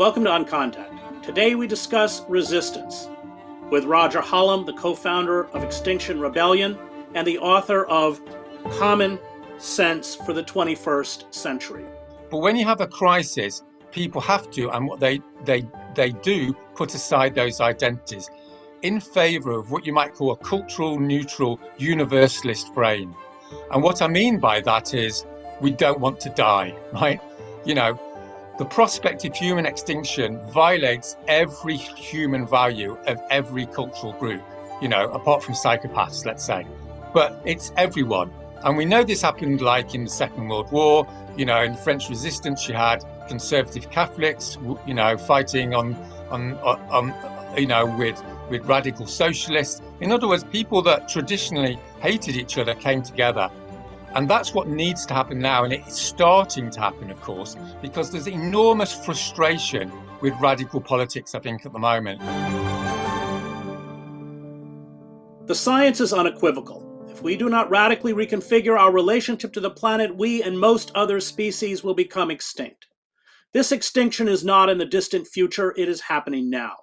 Welcome to On Contact. Today we discuss resistance with Roger Hallam, the co-founder of Extinction Rebellion and the author of Common Sense for the 21st Century. But when you have a crisis, people have to, and what they do, put aside those identities in favor of what you might call a cultural, neutral, universalist frame. And what I mean by that is we don't want to die, right? You know, the prospect of human extinction violates every human value of every cultural group, you know, apart from psychopaths, let's say. But it's everyone. And we know this happened like in the Second World War, you know, in the French Resistance, you had conservative Catholics, you know, fighting on you know, with radical socialists. In other words, people that traditionally hated each other came together. And that's what needs to happen now. And it's starting to happen, of course, because there's enormous frustration with radical politics, I think, at the moment. The science is unequivocal. If we do not radically reconfigure our relationship to the planet, we and most other species will become extinct. This extinction is not in the distant future, it is happening now.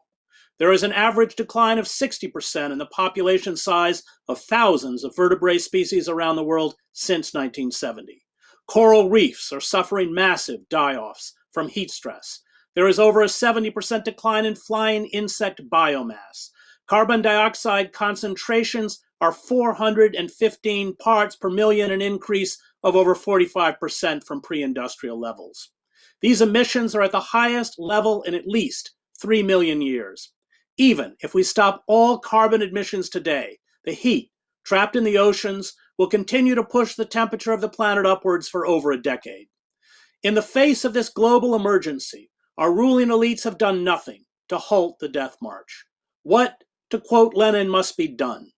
There is an average decline of 60% in the population size of thousands of vertebrate species around the world since 1970. Coral reefs are suffering massive die-offs from heat stress. There is over a 70% decline in flying insect biomass. Carbon dioxide concentrations are 415 parts per million, an increase of over 45% from pre-industrial levels. These emissions are at the highest level in at least 3 million years. Even if we stop all carbon emissions today, the heat trapped in the oceans will continue to push the temperature of the planet upwards for over a decade. In the face of this global emergency, our ruling elites have done nothing to halt the death march. What, to quote Lenin, must be done?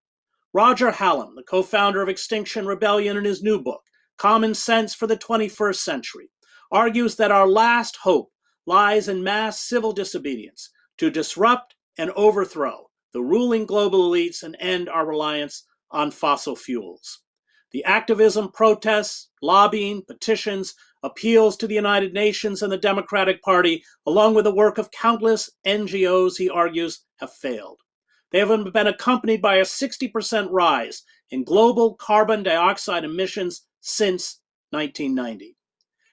Roger Hallam, the co-founder of Extinction Rebellion, in his new book, Common Sense for the 21st Century, argues that our last hope lies in mass civil disobedience to disrupt and overthrow the ruling global elites and end our reliance on fossil fuels. The activism, protests, lobbying, petitions, appeals to the United Nations and the Democratic Party, along with the work of countless NGOs, he argues, have failed. They have been accompanied by a 60% rise in global carbon dioxide emissions since 1990.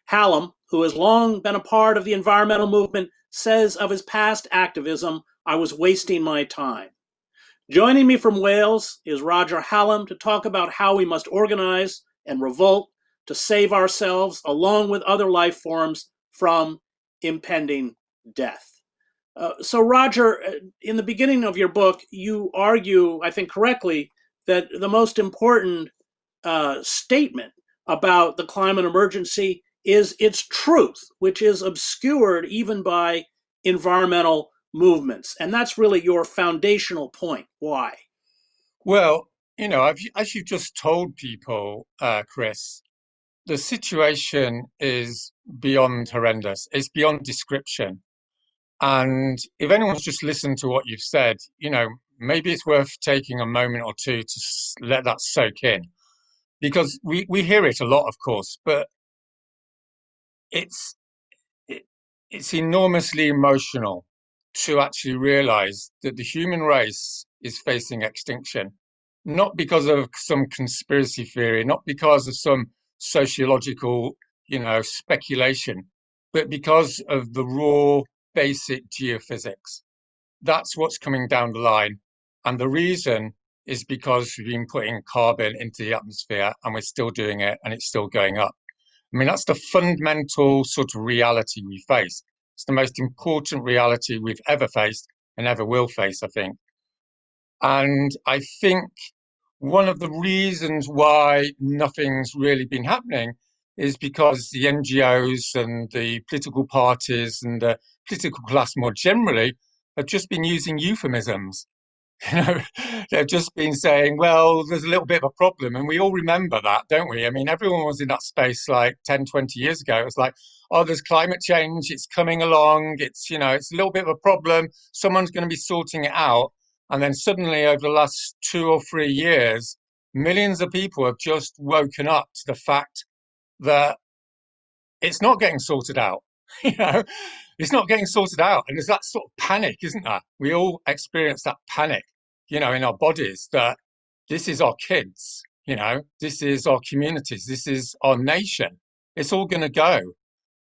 Hallam, who has long been a part of the environmental movement, says of his past activism, "I was wasting my time." Joining me from Wales is Roger Hallam to talk about how we must organize and revolt to save ourselves, along with other life forms, from impending death. So Roger, in the beginning of your book, you argue, I think correctly, that the most important statement about the climate emergency is its truth, which is obscured even by environmental movements. And that's really your foundational point. Why? Well, you know, as you've just told people, Chris, the situation is beyond horrendous. It's beyond description. And if anyone's just listened to what you've said, you know, maybe it's worth taking a moment or two to let that soak in. Because we hear it a lot, of course, but it's enormously emotional to actually realize that the human race is facing extinction, not because of some conspiracy theory, not because of some sociological, you know, speculation, but because of the raw, basic geophysics. That's what's coming down the line. And the reason is because we've been putting carbon into the atmosphere and we're still doing it and it's still going up. I mean, that's the fundamental sort of reality we face. It's the most important reality we've ever faced and ever will face, I think. And I think one of the reasons why nothing's really been happening is because the NGOs and the political parties and the political class more generally have just been using euphemisms. You know, they've just been saying, well, there's a little bit of a problem. And we all remember that, don't we? I mean, everyone was in that space like 10, 20 years ago. It was like, oh, there's climate change. It's coming along. It's, you know, it's a little bit of a problem. Someone's going to be sorting it out. And then suddenly over the last 2 or 3 years, millions of people have just woken up to the fact that it's not getting sorted out. You know, it's not getting sorted out. And there's that sort of panic, isn't there? We all experience that panic, in our bodies that this is our kids, this is our communities, this is our nation. It's all going to go.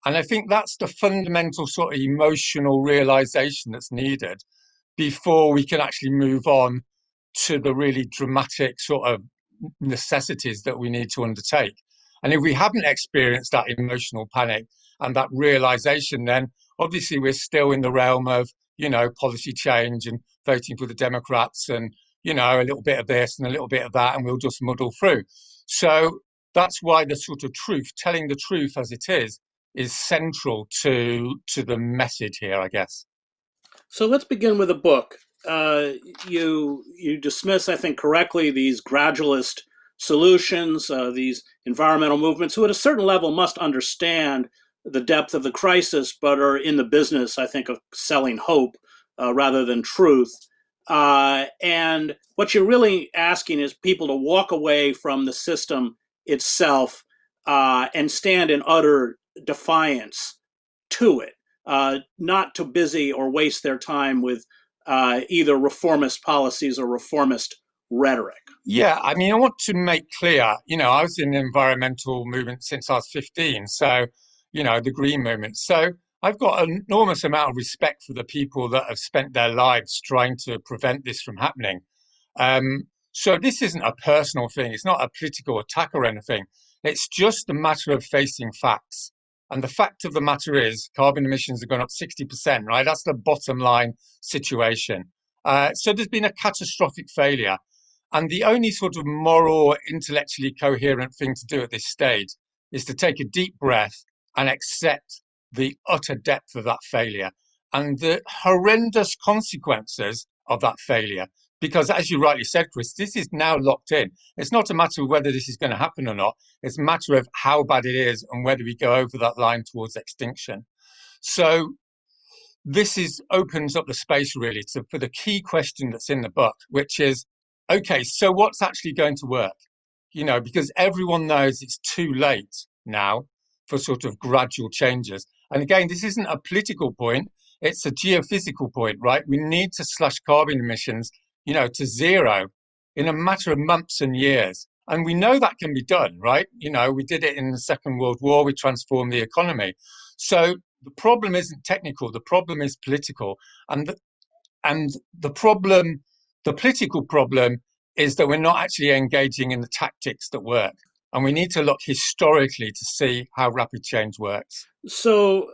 And I think that's the fundamental sort of emotional realization that's needed before we can actually move on to the really dramatic sort of necessities that we need to undertake. And if we haven't experienced that emotional panic and that realization, then obviously we're still in the realm of, policy change and voting for the Democrats and, a little bit of this and a little bit of that, and we'll just muddle through. So that's why the sort of truth, telling the truth as it is central to the message here, I guess. So let's begin with a book. You dismiss, I think, correctly these gradualist solutions, these environmental movements, who at a certain level must understand the depth of the crisis, but are in the business, I think, of selling hope rather than truth. And what you're really asking is people to walk away from the system itself and stand in utter defiance to it. Not too busy or waste their time with either reformist policies or reformist rhetoric. Yeah, I mean, I want to make clear, I was in the environmental movement since I was 15, so, the green movement. So I've got an enormous amount of respect for the people that have spent their lives trying to prevent this from happening. So this isn't a personal thing. It's not a political attack or anything. It's just a matter of facing facts. And the fact of the matter is carbon emissions have gone up 60%, right? That's the bottom line situation. So there's been a catastrophic failure. And the only sort of moral, intellectually coherent thing to do at this stage is to take a deep breath and accept the utter depth of that failure and the horrendous consequences of that failure. Because as you rightly said, Chris, this is now locked in. It's not a matter of whether this is going to happen or not. It's a matter of how bad it is and whether we go over that line towards extinction. So this opens up the space really for the key question that's in the book, which is, okay, so what's actually going to work? Because everyone knows it's too late now for sort of gradual changes. And again, this isn't a political point, it's a geophysical point, right? We need to slash carbon emissions, to zero in a matter of months and years. And we know that can be done, right? We did it in the Second World War, we transformed the economy. So the problem isn't technical, the problem is political. And the problem, the political problem is that we're not actually engaging in the tactics that work. And we need to look historically to see how rapid change works. So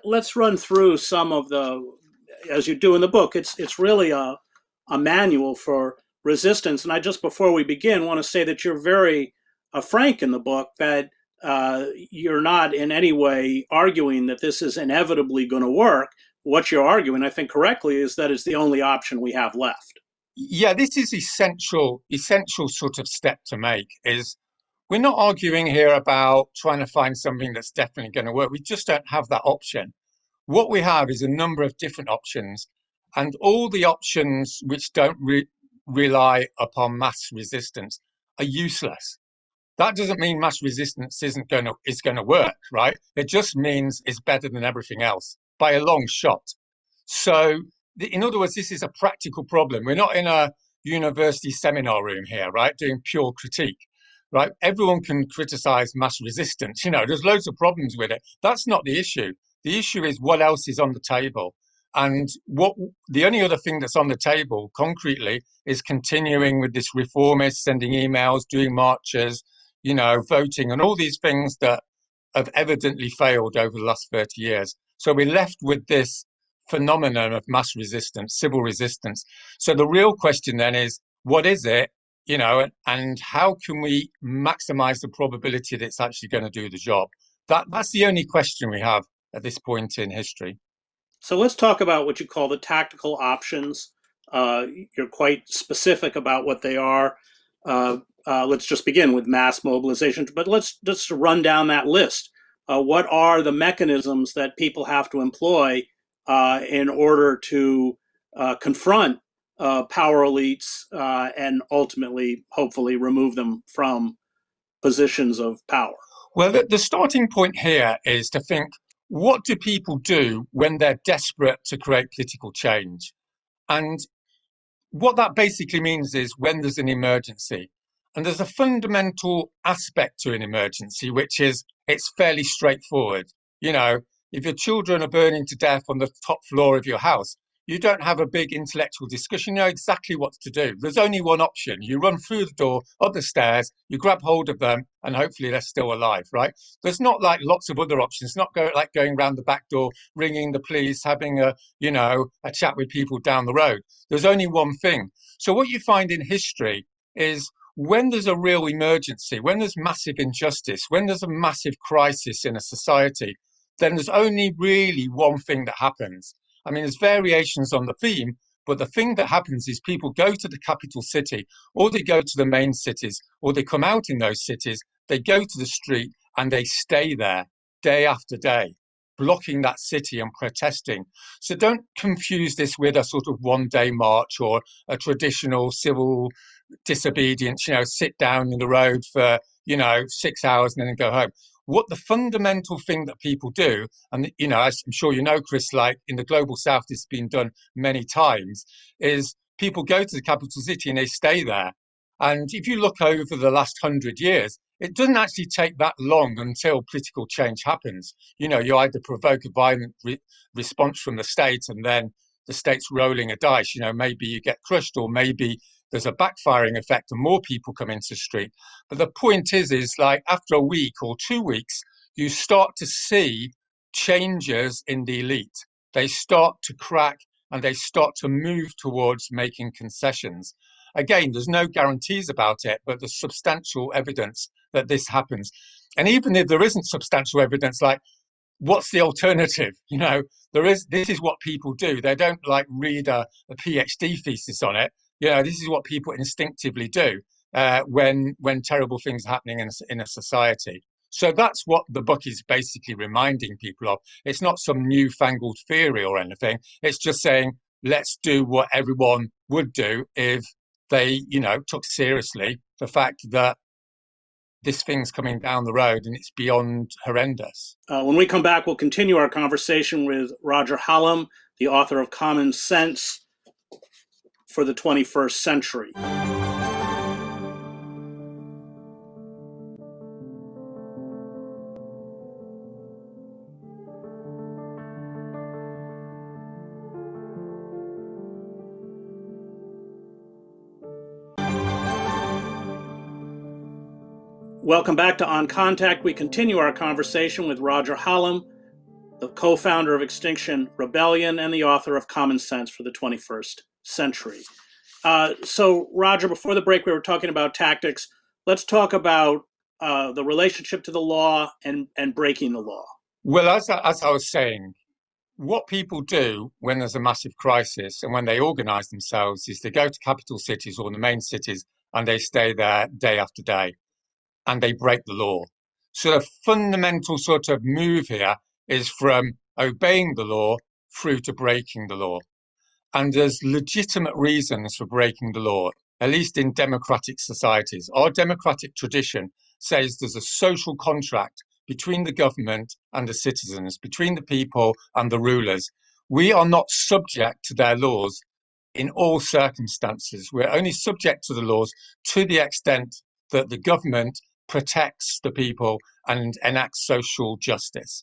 let's run through some of as you do in the book. It's really a manual for resistance. And I just before we begin want to say that you're very frank in the book that you're not in any way arguing that this is inevitably going to work. What you're arguing, I think correctly, is that it's the only option we have left. Yeah, this is essential sort of step to make is we're not arguing here about trying to find something that's definitely going to work. We just don't have that option. What we have is a number of different options, and all the options which don't rely upon mass resistance are useless. That doesn't mean mass resistance is going to work, right? It just means it's better than everything else by a long shot. So, in other words, this is a practical problem. We're not in a university seminar room here, right, doing pure critique, right? Everyone can criticize mass resistance. There's loads of problems with it. That's not the issue. The issue is what else is on the table. And the only other thing that's on the table concretely is continuing with this reformist, sending emails, doing marches, voting, and all these things that have evidently failed over the last 30 years. So we're left with this phenomenon of mass resistance, civil resistance. So the real question then is, what is it, and how can we maximize the probability that it's actually going to do the job? That's the only question we have at this point in history. So let's talk about what you call the tactical options. You're quite specific about what they are. Let's just begin with mass mobilization, but let's just run down that list. What are the mechanisms that people have to employ in order to confront power elites and ultimately, hopefully, remove them from positions of power? Well, the starting point here is to think, what do people do when they're desperate to create political change? And what that basically means is when there's an emergency. And there's a fundamental aspect to an emergency, which is it's fairly straightforward. You know, if your children are burning to death on the top floor of your house, you don't have a big intellectual discussion. You know exactly what to do. There's only one option. You run through the door, up the stairs, you grab hold of them, and hopefully they're still alive, right? There's not like lots of other options. It's not like going around the back door, ringing the police, having a chat with people down the road. There's only one thing. So what you find in history is when there's a real emergency, when there's massive injustice, when there's a massive crisis in a society, then there's only really one thing that happens. I mean, there's variations on the theme, but the thing that happens is people go to the capital city, or they go to the main cities, or they come out in those cities, they go to the street, and they stay there day after day, blocking that city and protesting. So don't confuse this with a sort of one-day march or a traditional civil disobedience, sit down in the road for, 6 hours and then go home. What the fundamental thing that people do, and, as I'm sure you know, Chris, like in the global south, this has been done many times, is people go to the capital city and they stay there. And if you look over the last 100 years, it doesn't actually take that long until political change happens. You either provoke a violent response from the state and then the state's rolling a dice. Maybe you get crushed, or maybe there's a backfiring effect and more people come into the street. But the point is like after a week or 2 weeks, you start to see changes in the elite. They start to crack and they start to move towards making concessions. Again, there's no guarantees about it, but there's substantial evidence that this happens. And even if there isn't substantial evidence, like what's the alternative? This is what people do. They don't like read a PhD thesis on it. This is what people instinctively do when terrible things are happening in a society. So that's what the book is basically reminding people of. It's not some newfangled theory or anything. It's just saying, let's do what everyone would do if they, took seriously the fact that this thing's coming down the road and it's beyond horrendous. When we come back, we'll continue our conversation with Roger Hallam, the author of Common Sense for the 21st Century. Welcome back to On Contact. We continue our conversation with Roger Hallam, the co-founder of Extinction Rebellion and the author of Common Sense for the 21st Century. So, Roger, before the break, we were talking about tactics. Let's talk about the relationship to the law and breaking the law. Well, as I was saying, what people do when there's a massive crisis and when they organize themselves is they go to capital cities or the main cities and they stay there day after day and they break the law. So the fundamental sort of move here is from obeying the law through to breaking the law. And there's legitimate reasons for breaking the law, at least in democratic societies. Our democratic tradition says there's a social contract between the government and the citizens, between the people and the rulers. We are not subject to their laws in all circumstances. We're only subject to the laws to the extent that the government protects the people and enacts social justice.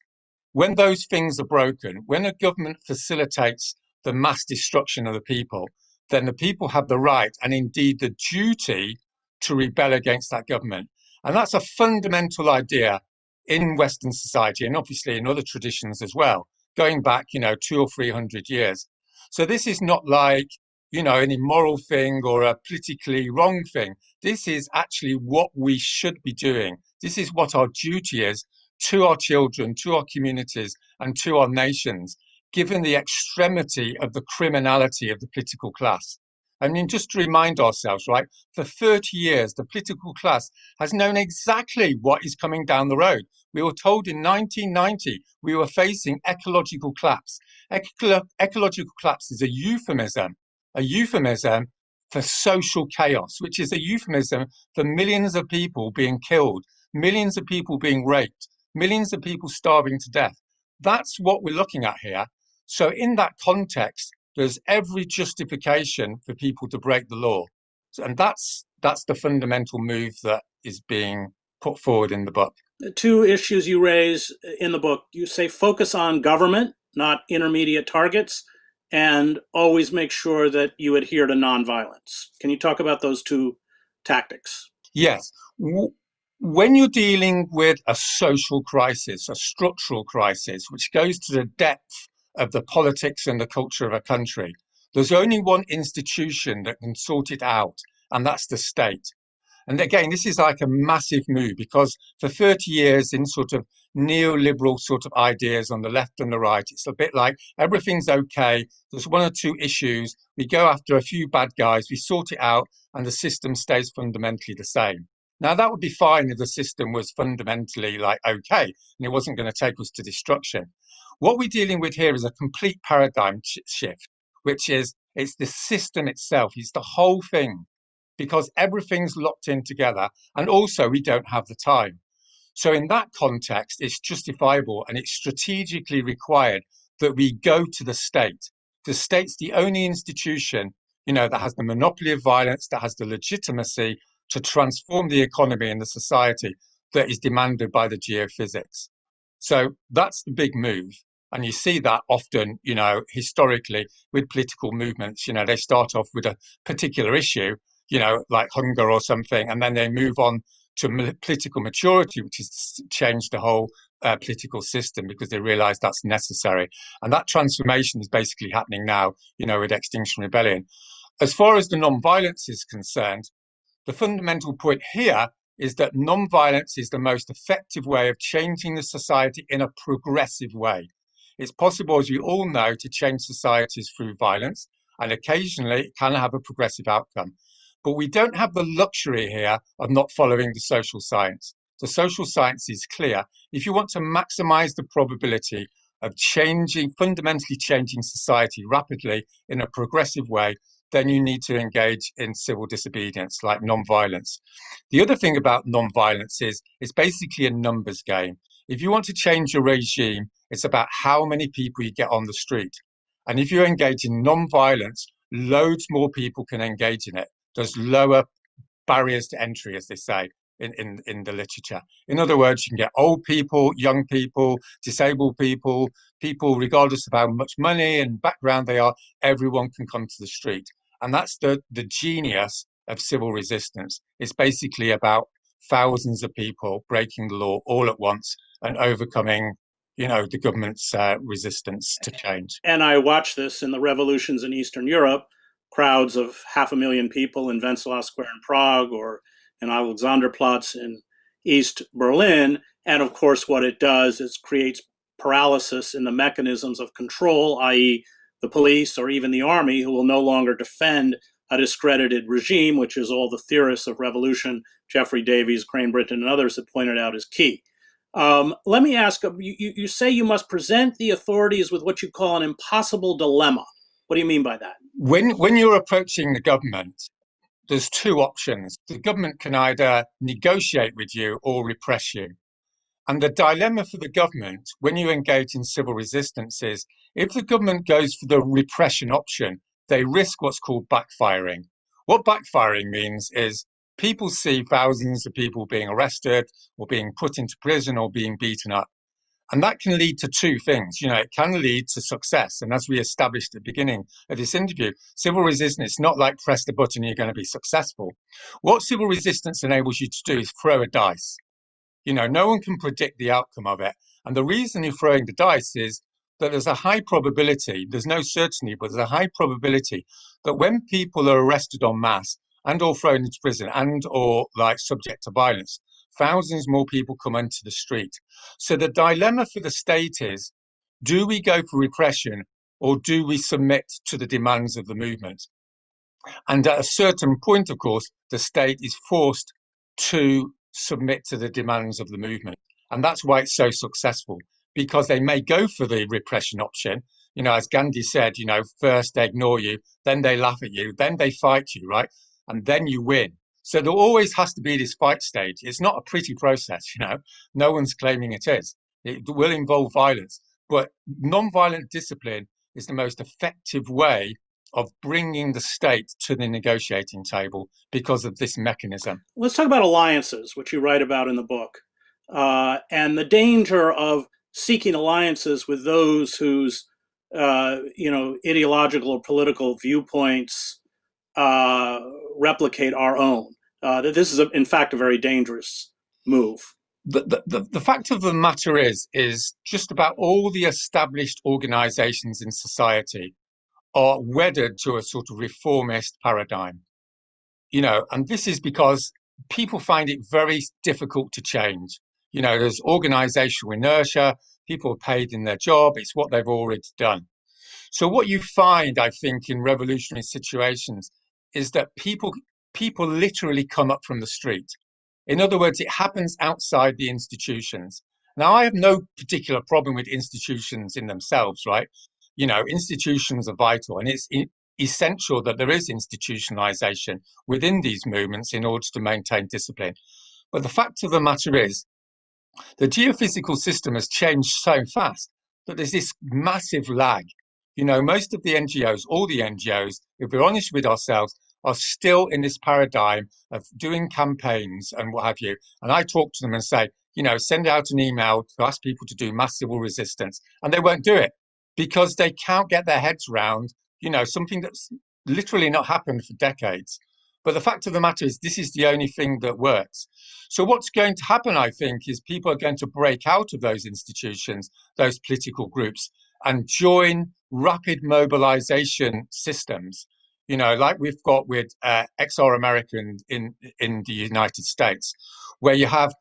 When those things are broken, when a government facilitates the mass destruction of the people, then the people have the right and indeed the duty to rebel against that government. And that's a fundamental idea in Western society and obviously in other traditions as well, going back, 200 or 300 years. So this is not like, an immoral thing or a politically wrong thing. This is actually what we should be doing. This is what our duty is to our children, to our communities, and to our nations, given the extremity of the criminality of the political class. I mean, just to remind ourselves, right, for 30 years, the political class has known exactly what is coming down the road. We were told in 1990 we were facing ecological collapse. Ecological collapse is a euphemism for social chaos, which is a euphemism for millions of people being killed, millions of people being raped, millions of people starving to death. that's what we're looking at here. So in that context, there's every justification for people to break the law. And that's the fundamental move that is being put forward in the book. The two issues you raise in the book, you say focus on government, not intermediate targets, and always make sure that you adhere to nonviolence. Can you talk about those two tactics? Yes. When you're dealing with a social crisis, a structural crisis, which goes to the depth of the politics and the culture of a country, there's only one institution that can sort it out, and that's the state. And again, this is like a massive move because for 30 years in sort of neoliberal sort of ideas on the left and the right, it's a bit like everything's okay. There's one or two issues. We go after a few bad guys, we sort it out, and the system stays fundamentally the same. Now, that would be fine if the system was fundamentally like okay and it wasn't going to take us to destruction. What we're dealing with here is a complete paradigm shift, which is it's the system itself, it's the whole thing because everything's locked in together. And also, we don't have the time. So, in that context, it's justifiable and it's strategically required that we go to the state. The state's the only institution, that has the monopoly of violence, that has the legitimacy to transform the economy and the society that is demanded by the geophysics. So that's the big move. And you see that often, historically with political movements, they start off with a particular issue, like hunger or something, and then they move on to political maturity, which is to change the whole political system because they realize that's necessary. And that transformation is basically happening now, with Extinction Rebellion. As far as the non-violence is concerned, the fundamental point here is that non-violence is the most effective way of changing the society in a progressive way. It's possible, as we all know, to change societies through violence, and occasionally it can have a progressive outcome. But we don't have the luxury here of not following the social science. The social science is clear. If you want to maximize the probability of fundamentally changing society rapidly in a progressive way, then you need to engage in civil disobedience, like non-violence. The other thing about non-violence is it's basically a numbers game. If you want to change a regime, it's about how many people you get on the street. And if you engage in non-violence, loads more people can engage in it. There's lower barriers to entry, as they say in the literature. In other words, you can get old people, young people, disabled people, people regardless of how much money and background they are, everyone can come to the street. And that's the genius of civil resistance. It's basically about thousands of people breaking the law all at once and overcoming, the government's resistance to change. And I watched this in the revolutions in Eastern Europe, crowds of 500,000 people in Wenceslas Square in Prague or in Alexanderplatz in East Berlin. And of course, what it does is creates paralysis in the mechanisms of control, i.e., the police or even the army, who will no longer defend a discredited regime, which is all the theorists of revolution, Jeffrey Davies, Crane Britton, and others have pointed out is key. Let me ask, you say you must present the authorities with what you call an impossible dilemma. What do you mean by that? When you're approaching the government, there's two options. The government can either negotiate with you or repress you. And the dilemma for the government when you engage in civil resistance is if the government goes for the repression option, they risk what's called backfiring. What backfiring means is people see thousands of people being arrested or being put into prison or being beaten up. And that can lead to two things. It can lead to success. And as we established at the beginning of this interview, civil resistance is not like press the button, you're going to be successful. What civil resistance enables you to do is throw a dice. No one can predict the outcome of it. And the reason you're throwing the dice is that there's a high probability, there's no certainty, but there's a high probability that when people are arrested en masse and or thrown into prison and or like subject to violence, thousands more people come onto the street. So the dilemma for the state is, do we go for repression or do we submit to the demands of the movement? And at a certain point, of course, the state is forced to submit to the demands of the movement. And that's why it's so successful, because they may go for the repression option. As Gandhi said, first they ignore you, then they laugh at you, then they fight you, right? And then you win. So there always has to be this fight stage. It's not a pretty process, No one's claiming it is. It will involve violence. But non-violent discipline is the most effective way of bringing the state to the negotiating table because of this mechanism. Let's talk about alliances, which you write about in the book, and the danger of seeking alliances with those whose ideological or political viewpoints replicate our own. That this is, in fact, a very dangerous move. The fact of the matter is just about all the established organizations in society are wedded to a sort of reformist paradigm, and this is because people find it very difficult to change. There's organizational inertia, people are paid in their job, it's what they've already done. So what you find, I think, in revolutionary situations is that people literally come up from the street. In other words, it happens outside the institutions. Now, I have no particular problem with institutions in themselves, right? Institutions are vital, and it's essential that there is institutionalization within these movements in order to maintain discipline. But the fact of the matter is, the geophysical system has changed so fast that there's this massive lag. Most of the NGOs, all the NGOs, if we're honest with ourselves, are still in this paradigm of doing campaigns and what have you. And I talk to them and say, send out an email to ask people to do mass civil resistance. And they won't do it because they can't get their heads around, something that's literally not happened for decades. But the fact of the matter is, this is the only thing that works. So what's going to happen, I think, is people are going to break out of those institutions, those political groups, and join rapid mobilization systems, like we've got with XR American in the United States, where you have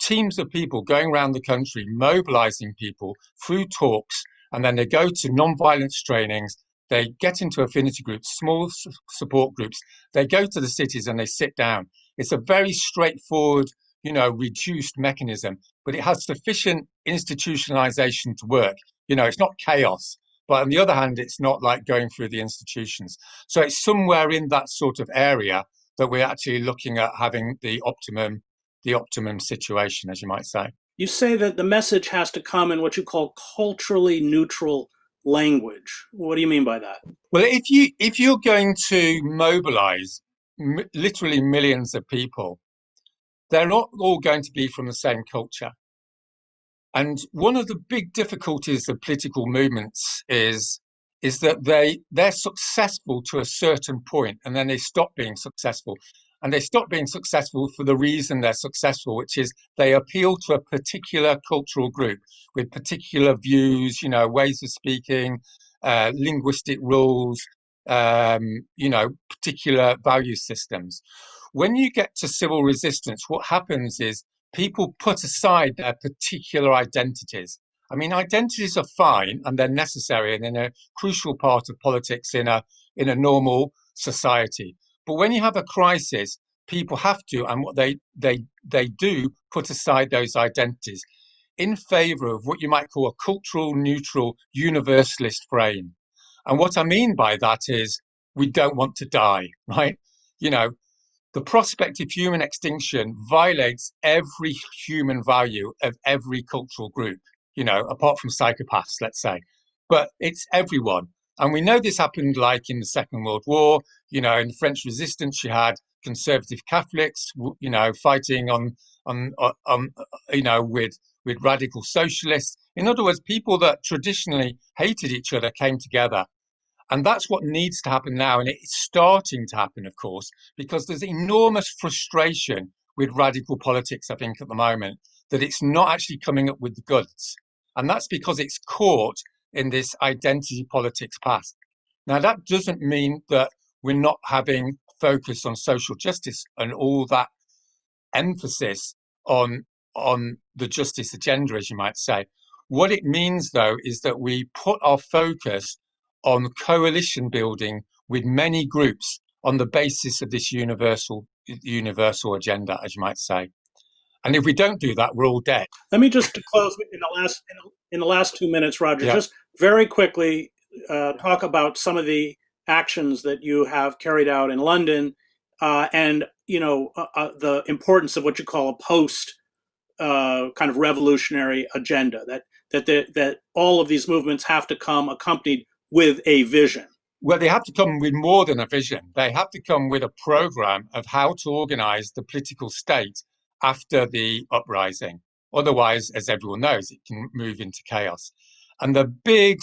teams of people going around the country, mobilizing people through talks, and then they go to non-violence trainings, they get into affinity groups, small support groups, they go to the cities and they sit down. It's a very straightforward, reduced mechanism, but it has sufficient institutionalization to work. It's not chaos, but on the other hand, it's not like going through the institutions. So it's somewhere in that sort of area that we're actually looking at having the optimum situation, as you might say. You say that the message has to come in what you call culturally neutral language. What do you mean by that? Well, if you're going to mobilize literally millions of people, they're not all going to be from the same culture. And one of the big difficulties of political movements is that they're successful to a certain point and then they stop being successful. And they stop being successful for the reason they're successful, which is they appeal to a particular cultural group with particular views, ways of speaking, linguistic rules, particular value systems. When you get to civil resistance, what happens is people put aside their particular identities. I mean, identities are fine and they're necessary and they're a crucial part of politics in a normal society. But when you have a crisis, people have to, and what they do, put aside those identities in favor of what you might call a cultural neutral universalist frame. And what I mean by that is we don't want to die, right? You know, the prospect of human extinction violates every human value of every cultural group, apart from psychopaths, let's say. But it's everyone. And we know this happened like in the Second World War, in the French resistance, you had conservative Catholics, fighting with radical socialists. In other words, people that traditionally hated each other came together. And that's what needs to happen now. And it's starting to happen, of course, because there's enormous frustration with radical politics, I think, at the moment, that it's not actually coming up with the goods. And that's because it's caught in this identity politics past. Now, that doesn't mean that we're not having focus on social justice and all that emphasis on the justice agenda, as you might say. What it means, though, is that we put our focus on coalition building with many groups on the basis of this universal agenda, as you might say. And if we don't do that, we're all dead. Let me just to close in the last 2 minutes, Roger. Yeah. Just very quickly talk about some of the actions that you have carried out in London, and the importance of what you call a post kind of revolutionary agenda. that all of these movements have to come accompanied with a vision. Well, they have to come with more than a vision. They have to come with a program of how to organize the political state after the uprising. Otherwise, as everyone knows, it can move into chaos. And the big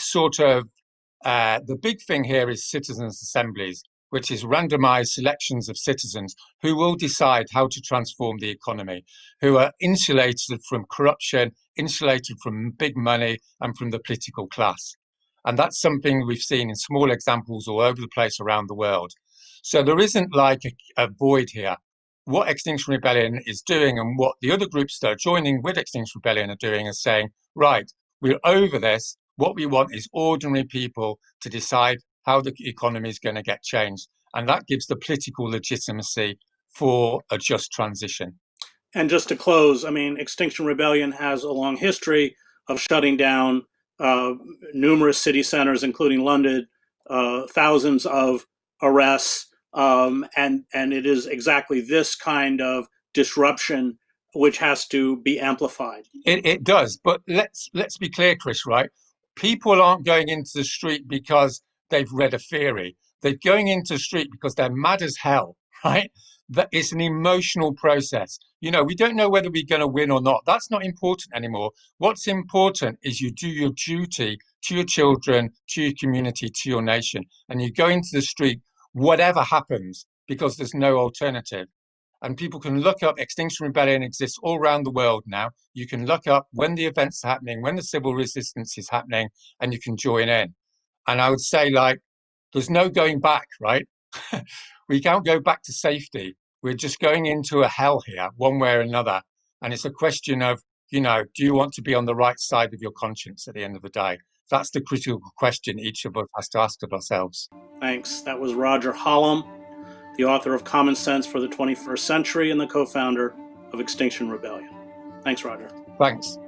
the big thing here is citizens' assemblies, which is randomized selections of citizens who will decide how to transform the economy, who are insulated from corruption, insulated from big money, and from the political class. And that's something we've seen in small examples all over the place around the world. So there isn't like a void here. What Extinction Rebellion is doing and what the other groups that are joining with Extinction Rebellion are doing is saying, right, we're over this. What we want is ordinary people to decide how the economy is going to get changed. And that gives the political legitimacy for a just transition. And just to close, I mean, Extinction Rebellion has a long history of shutting down numerous city centers, including London, thousands of arrests, and it is exactly this kind of disruption which has to be amplified. It does, but let's be clear, Chris. Right? People aren't going into the street because they've read a theory. They're going into the street because they're mad as hell. Right? That it's an emotional process. You know, we don't know whether we're going to win or not. That's not important anymore. What's important is you do your duty to your children, to your community, to your nation, and you go into the street, whatever happens, because there's no alternative. And people can look up Extinction Rebellion exists all around the world now. You can look up when the events are happening, when the civil resistance is happening, and you can join in. And I would say, like, there's no going back, right? We can't go back to safety. We're just going into a hell here, one way or another. And it's a question of, you know, do you want to be on the right side of your conscience at the end of the day? That's the critical question each of us has to ask of ourselves. Thanks. That was Roger Hallam, the author of Common Sense for the 21st Century and the co-founder of Extinction Rebellion. Thanks, Roger. Thanks.